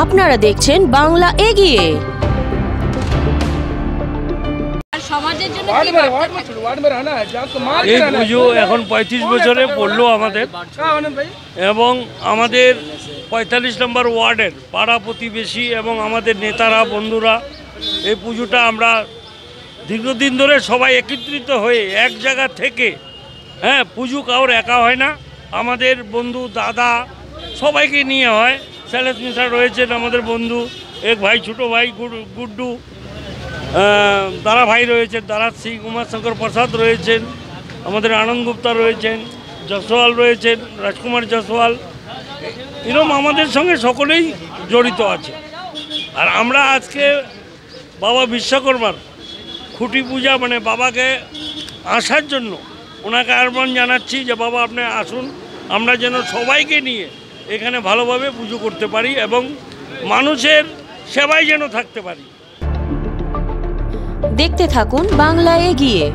আপনারা দেখছেন বাংলা এগিয়ে। এই পুজো এখন 35 বছরে পড়লো আমাদের, এবং আমাদের 45 নম্বর ওয়ার্ডের পাড়া প্রতিবেশী এবং আমাদের নেতারা বন্ধুরা এই পুজোটা আমরা দীর্ঘদিন ধরে সবাই একত্রিত হয়ে এক জায়গা থেকে, পুজো কাউর একা হয় না, আমাদের বন্ধু দাদা সবাইকে নিয়ে হয়। স্যালেস মিশা রয়েছেন আমাদের বন্ধু, এক ভাই ছোটো ভাই গুড্ডু, দারা ভাই রয়েছেন, দারা সিং, উমাশঙ্কর প্রসাদ রয়েছেন, আমাদের আনন্দ গুপ্তা রয়েছেন, জসওয়াল রয়েছেন, রাজকুমার জসওয়াল, এরকম আমাদের সঙ্গে সকলেই জড়িত আছে। আর আমরা আজকে বাবা বিশ্বকর্মার খুঁটি পূজা মানে বাবাকে আসার জন্য ওনাকে আহ্বান জানাচ্ছি যে বাবা আপনি আসুন, আমরা যেন সবাইকে নিয়ে এখানে ভালোভাবে পুজো করতে পারি এবং মানুষের সেবায় যেন থাকতে পারি। দেখতে থাকুন বাংলা এগিয়ে।